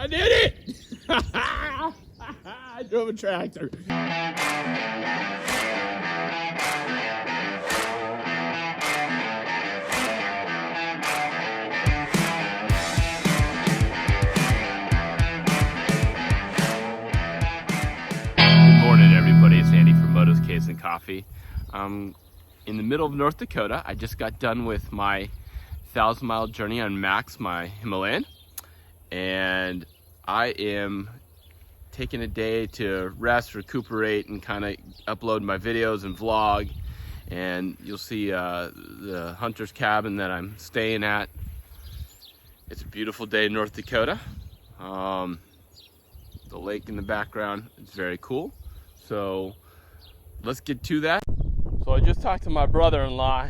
I did it! I drove a tractor. Good morning, everybody. It's Andy from motoscades&coffee. I'm in the middle of North Dakota. I just got done with my 1,000-mile journey on Max, my Himalayan, and I am taking a day to rest, recuperate, and kind of upload my videos and vlog. And you'll see the hunter's cabin that I'm staying at. It's a beautiful day in North Dakota. The lake in the background is very cool. So let's get to that. So I just talked to my brother-in-law.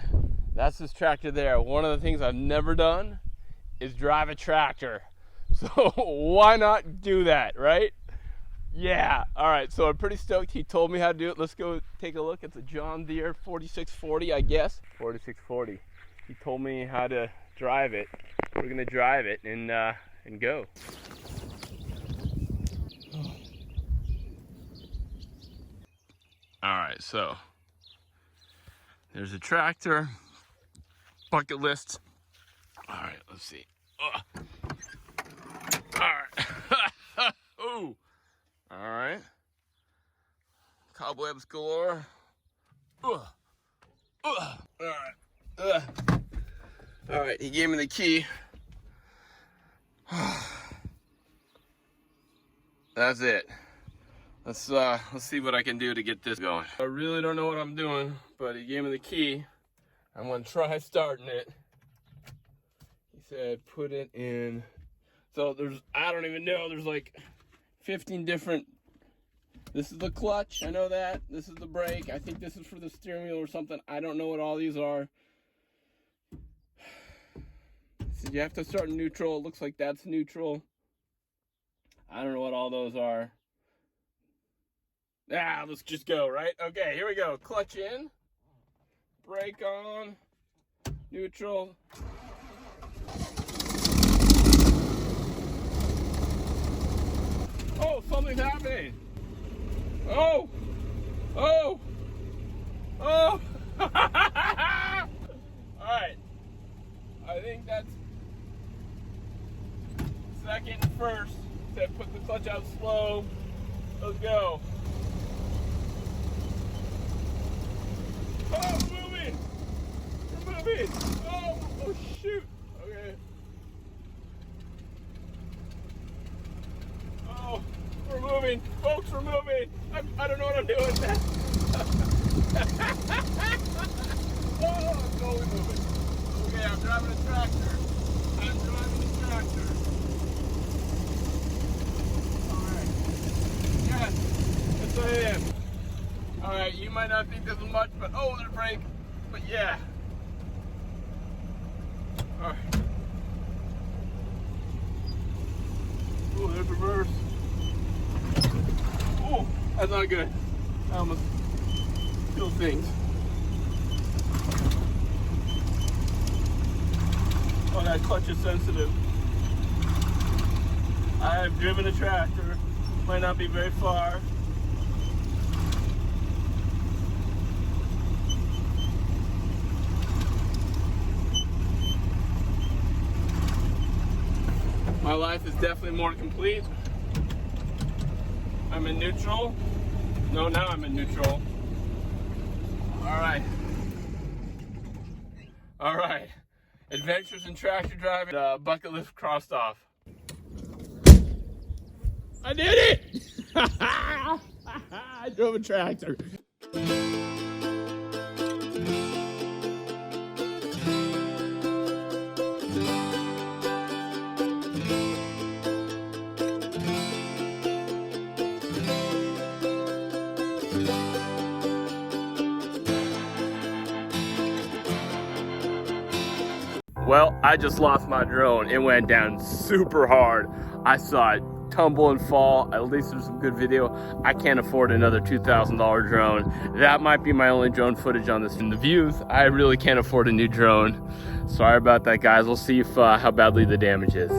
That's this tractor there. One of the things I've never done is drive a tractor. So why not do that, right? Yeah. All right. So I'm pretty stoked. He told me how to do it. Let's go take a look. It's a John Deere 4640, I guess. 4640. He told me how to drive it. We're gonna drive it and go. All right. So there's a tractor. Bucket list. All right. Let's see. All right. Ooh. All right. Cobwebs galore. All right. All right. He gave me the key. That's it. Let's see what I can do to get this going. I really don't know what I'm doing, but he gave me the key. I'm gonna try starting it. He said put it in. So I don't even know, there's like 15 different, this is the clutch, I know that. This is the brake, I think this is for the steering wheel or something. I don't know what all these are. So you have to start in neutral, it looks like that's neutral. I don't know what all those are. Ah, let's just go, right? Okay, here we go. Clutch in, brake on, neutral. Oh, something's happening. Oh, oh, oh. All right. I think that's second and first. Said put the clutch out slow. Let's go. Oh, we're moving. We're moving. Oh, shoot. Okay. Oh, we're moving. Folks, we're moving. I don't know what I'm doing. Oh, I'm totally moving. Okay, I'm driving a tractor. Alright. Yes, yes I am. Alright, you might not think this is much, but oh, there's a brake. But yeah. Alright. Oh, there's reverse. Oh, that's not good. I almost killed things. Oh, that clutch is sensitive. I have driven a tractor. Might not be very far. My life is definitely more complete. I'm in neutral. No, now I'm in neutral. All right. All right. Adventures in tractor driving. Bucket list crossed off. I did it! I drove a tractor. Well, I just lost my drone. It went down super hard. I saw it tumble and fall. At least there's some good video. I can't afford another $2,000 drone. That might be my only drone footage on this. In the views, I really can't afford a new drone. Sorry about that, guys. We'll see if how badly the damage is.